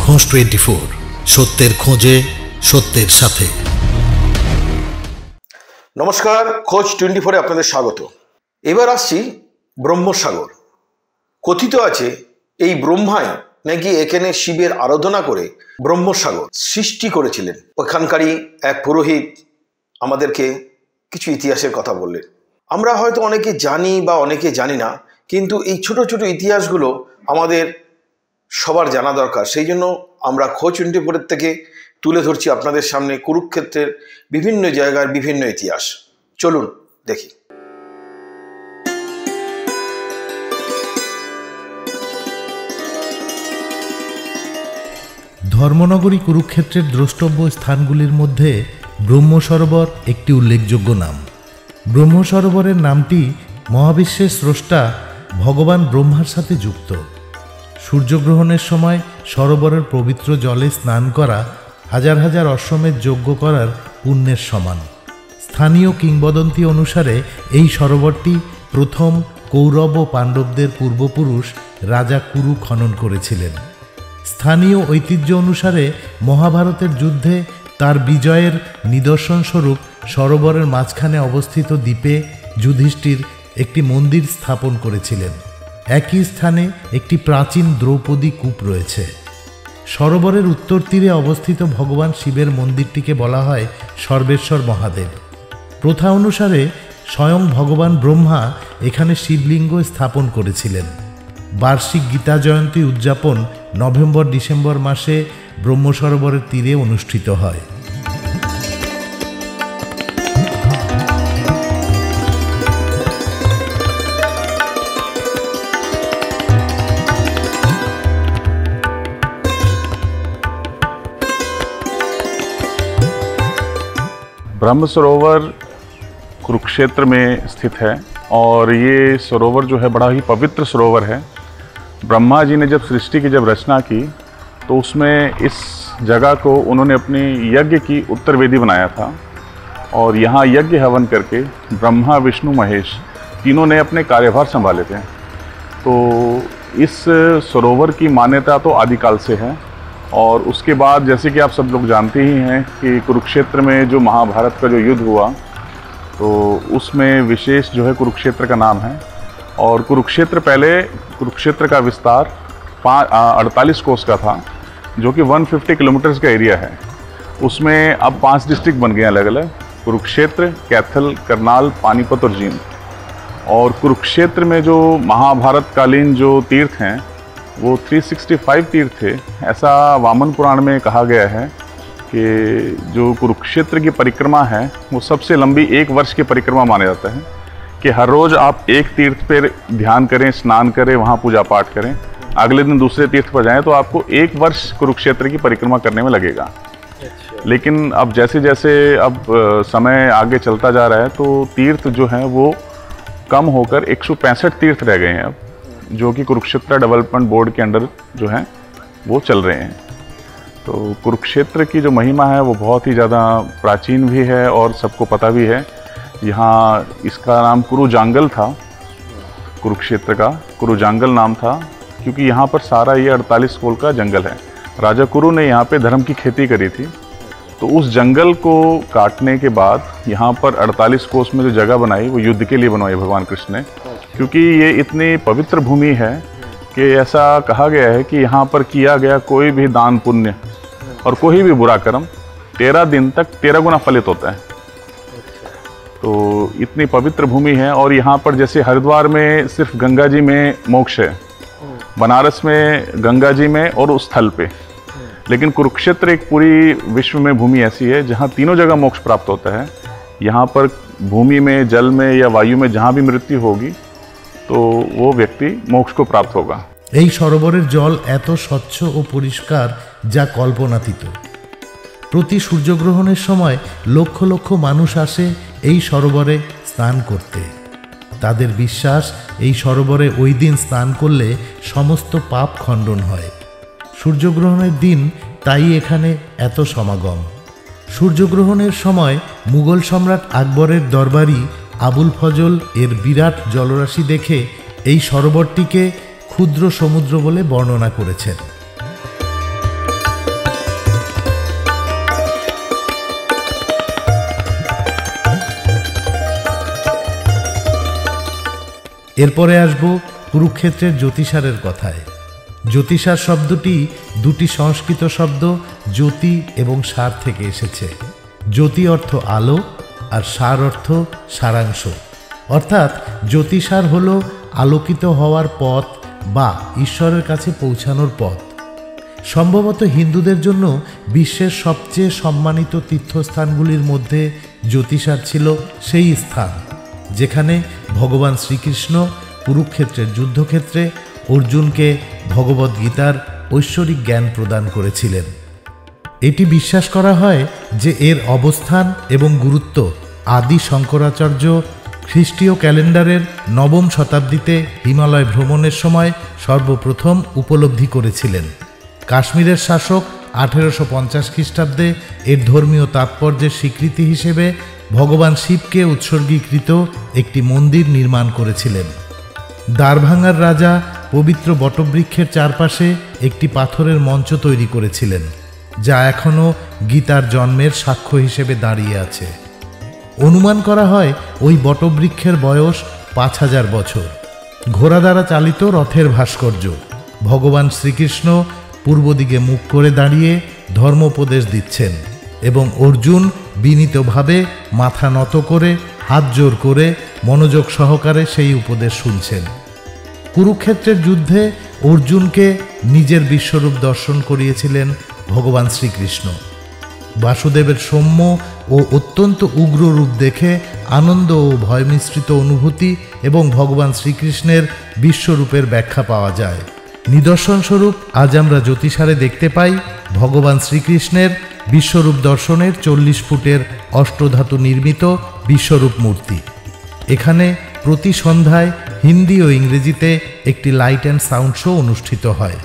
খোঁজ 24, সত্যের খোঁজে সত্যের সাথে। নমস্কার, খোঁজ 24-এ আপনাদের স্বাগত। এবার আসছি ব্রহ্মসাগর। কথিত আছে এই ব্রহ্মাই নাকি এখানে শিবের আরাধনা করে ব্রহ্মসাগর সৃষ্টি করেছিলেন। ওখানকারই এক পুরোহিত আমাদেরকে কিছু ইতিহাসের কথা বললেন। আমরা হয়তো অনেকে জানি বা অনেকে জানি না, কিন্তু এই ছোট ছোট ইতিহাসগুলো আমাদের সবার জানা দরকার। সেই জন্য আমরা খোঁজ 24 থেকে তুলে ধরছি আপনাদের সামনে কুরুক্ষেত্রের বিভিন্ন জায়গার বিভিন্ন ইতিহাস। চলুন দেখি। ধর্মনগরী কুরুক্ষেত্রের দ্রষ্টব্য স্থানগুলির মধ্যে ব্রহ্মসরোবর একটি উল্লেখযোগ্য নাম। ব্রহ্মসরোবরের নামটি মহাবিশ্বের স্রষ্টা ভগবান ব্রহ্মার সাথে যুক্ত। সূর্যগ্রহণের সময় সরোবরের পবিত্র জলে স্নান করা হাজার হাজার অশ্বমেধ যজ্ঞ করার পুণ্যের সমান। স্থানীয় কিংবদন্তি অনুসারে এই সরোবরটি প্রথম কৌরব ও পাণ্ডবদের পূর্বপুরুষ রাজা কুরু খনন করেছিলেন। স্থানীয় ঐতিহ্য অনুসারে মহাভারতের যুদ্ধে তার বিজয়ের নিদর্শনস্বরূপ সরোবরের মাঝখানে অবস্থিত দ্বীপে যুধিষ্ঠির একটি মন্দির স্থাপন করেছিলেন। একই স্থানে একটি প্রাচীন দ্রৌপদী কূপ রয়েছে। সরোবরের উত্তর তীরে অবস্থিত ভগবান শিবের মন্দিরটিকে বলা হয় সর্বেশ্বর মহাদেব। প্রথা অনুসারে স্বয়ং ভগবান ব্রহ্মা এখানে শিবলিঙ্গ স্থাপন করেছিলেন। বার্ষিক গীতা জয়ন্তী উদযাপন নভেম্বর-ডিসেম্বর মাসে ব্রহ্মসরোবরের তীরে অনুষ্ঠিত হয়। ब्रह्म सरोवर कुरुक्षेत्र में स्थित है और ये सरोवर जो है बड़ा ही पवित्र सरोवर है। ब्रह्मा जी ने जब सृष्टि की जब रचना की तो उसमें इस जगह को उन्होंने अपनी यज्ञ की उत्तर वेदी बनाया था और यहाँ यज्ञ हवन करके ब्रह्मा विष्णु महेश तीनों ने अपने कार्यभार संभाले थे। तो इस सरोवर की मान्यता तो आदिकाल से है और उसके बाद जैसे कि आप सब लोग जानते ही हैं कि कुरुक्षेत्र में जो महाभारत का जो युद्ध हुआ तो उसमें विशेष जो है कुरुक्षेत्र का नाम है। और कुरुक्षेत्र पहले कुरुक्षेत्र का विस्तार 48 कोस का था, जो कि 150 किलोमीटर्स का एरिया है। उसमें अब 5 डिस्ट्रिक्ट बन गए अलग अलग, कुरुक्षेत्र, कैथल, करनाल, पानीपत और जींद। और कुरुक्षेत्र में जो महाभारत कालीन जो तीर्थ हैं वो 365 तीर्थ थे। ऐसा वामन पुराण में कहा गया है कि जो कुरुक्षेत्र की परिक्रमा है वो सबसे लंबी 1 वर्ष की परिक्रमा माना जाता है कि हर रोज़ आप एक तीर्थ पर ध्यान करें, स्नान करें, वहाँ पूजा पाठ करें, अगले दिन दूसरे तीर्थ पर जाएं तो आपको 1 वर्ष कुरुक्षेत्र की परिक्रमा करने में लगेगा। लेकिन अब जैसे जैसे अब समय आगे चलता जा रहा है तो तीर्थ जो हैं वो कम होकर 165 तीर्थ रह गए हैं अब, जो कि कुरुक्षेत्र डेवलपमेंट बोर्ड के अंडर जो हैं वो चल रहे हैं। तो कुरुक्षेत्र की जो महिमा है वो बहुत ही ज़्यादा प्राचीन भी है और सबको पता भी है। यहाँ इसका नाम कुरुजांगल था, कुरुक्षेत्र का कुरुजांगल नाम था क्योंकि यहाँ पर सारा ये 48 कोल का जंगल है। राजा कुरु ने यहाँ पे धर्म की खेती करी थी, तो उस जंगल को काटने के बाद यहाँ पर 48 कोस में जो जगह बनाई वो युद्ध के लिए बनवाई भगवान कृष्ण ने, क्योंकि ये इतनी पवित्र भूमि है कि ऐसा कहा गया है कि यहाँ पर किया गया कोई भी दान पुण्य और कोई भी बुरा कर्म 13 दिन तक 13 गुना फलित होता है। तो इतनी पवित्र भूमि है। और यहाँ पर जैसे हरिद्वार में सिर्फ गंगा जी में मोक्ष है, बनारस में गंगा जी में और उस स्थल पे, लेकिन कुरुक्षेत्र एक पूरी विश्व में भूमि ऐसी है जहाँ तीनों जगह मोक्ष प्राप्त होता है। यहाँ पर भूमि में, जल में या वायु में जहाँ भी मृत्यु होगी तो वो व्यक्ति मोक्ष को प्राप्त होगा। এই সরোবরের জল এত স্বচ্ছ ও পরিষ্কার যা কল্পনাতীত। প্রতি সূর্যগ্রহণের সময় লক্ষ লক্ষ মানুষ আসে এই সরোবরে স্নান করতে। তাদের বিশ্বাস এই সরোবরে ওই দিন স্নান করলে সমস্ত পাপ খণ্ডন হয়। সূর্যগ্রহণের দিন তাই এখানে এত সমাগম। সূর্যগ্রহণের সময় মুঘল সম্রাট আকবরের দরবারি আবুল ফজল এর বিরাট জলরাশি দেখে এই সরোবরটিকে ক্ষুদ্র সমুদ্র বলে বর্ণনা করেছেন। এরপরে আসব কুরুক্ষেত্রের জ্যোতিষারের কথায়। জ্যোতিষার শব্দটি দুটি সংস্কৃত শব্দ জ্যোতি এবং সার থেকে এসেছে। জ্যোতি অর্থ আলো আর সার অর্থ সারাংশ, অর্থাৎ জ্যোতিষার হল আলোকিত হওয়ার পথ বা ঈশ্বরের কাছে পৌঁছানোর পথ। সম্ভবত হিন্দুদের জন্য বিশ্বের সবচেয়ে সম্মানিত তীর্থস্থানগুলির মধ্যে জ্যোতিষার ছিল সেই স্থান যেখানে ভগবান শ্রীকৃষ্ণ কুরুক্ষেত্রের যুদ্ধক্ষেত্রে অর্জুনকে ভগবদ্গীতার ঐশ্বরিক জ্ঞান প্রদান করেছিলেন। এটি বিশ্বাস করা হয় যে এর অবস্থান এবং গুরুত্ব আদি শঙ্করাচার্য খ্রিস্টীয় ক্যালেন্ডারের 9ম শতাব্দীতে হিমালয় ভ্রমণের সময় সর্বপ্রথম উপলব্ধি করেছিলেন। কাশ্মীরের শাসক 1850 খ্রিস্টাব্দে এর ধর্মীয় তাৎপর্যের স্বীকৃতি হিসেবে ভগবান শিবকে উৎসর্গীকৃত একটি মন্দির নির্মাণ করেছিলেন। দ্বারভাঙার রাজা পবিত্র বটবৃক্ষের চারপাশে একটি পাথরের মঞ্চ তৈরি করেছিলেন, যা এখনও গীতার জন্মের সাক্ষ্য হিসেবে দাঁড়িয়ে আছে। অনুমান করা হয় ওই বটবৃক্ষের বয়স 5000 বছর। ঘোড়া দ্বারা চালিত রথের ভাস্কর্য। ভগবান শ্রীকৃষ্ণ পূর্ব দিকে মুখ করে দাঁড়িয়ে ধর্মোপদেশ দিচ্ছেন এবং অর্জুন বিনীতভাবে মাথা নত করে হাত জোর করে মনোযোগ সহকারে সেই উপদেশ শুনছেন। কুরুক্ষেত্রের যুদ্ধে অর্জুনকে নিজের বিশ্বরূপ দর্শন করিয়েছিলেন ভগবান শ্রীকৃষ্ণ। বাসুদেবের সৌম্য ও অত্যন্ত উগ্র রূপ দেখে আনন্দ ও ভয় মিশ্রিত অনুভূতি এবং ভগবান শ্রীকৃষ্ণের বিশ্বরূপের ব্যাখ্যা পাওয়া যায়। নিদর্শনস্বরূপ আজ আমরা জ্যোতিষারে দেখতে পাই ভগবান শ্রীকৃষ্ণের বিশ্বরূপ দর্শনের 40 ফুটের অষ্টধাতু নির্মিত বিশ্বরূপ মূর্তি। এখানে প্রতি সন্ধ্যায় হিন্দি ও ইংরেজিতে একটি লাইট অ্যান্ড সাউন্ড শো অনুষ্ঠিত হয়।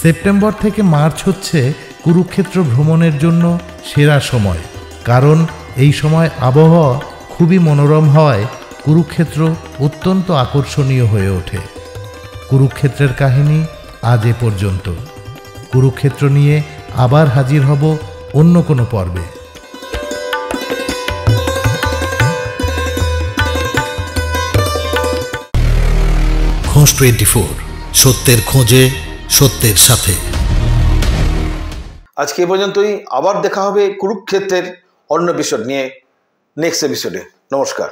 সেপ্টেম্বর থেকে মার্চ হচ্ছে কুরুক্ষেত্র ভ্রমণের জন্য সেরা সময়, কারণ এই সময় আবহাওয়া খুবই মনোরম হওয়ায় কুরুক্ষেত্র অত্যন্ত আকর্ষণীয় হয়ে ওঠে। কুরুক্ষেত্রের কাহিনী আজ এ পর্যন্ত। কুরুক্ষেত্র নিয়ে আবার হাজির হব অন্য কোনো পর্বে। খোঁজ 24, সত্যের খোঁজে সত্যের সাথে। আজকে এ পর্যন্তই। আবার দেখা হবে কুরুক্ষেত্রের অন্য এপিসোড নিয়ে নেক্সট এপিসোডে। নমস্কার।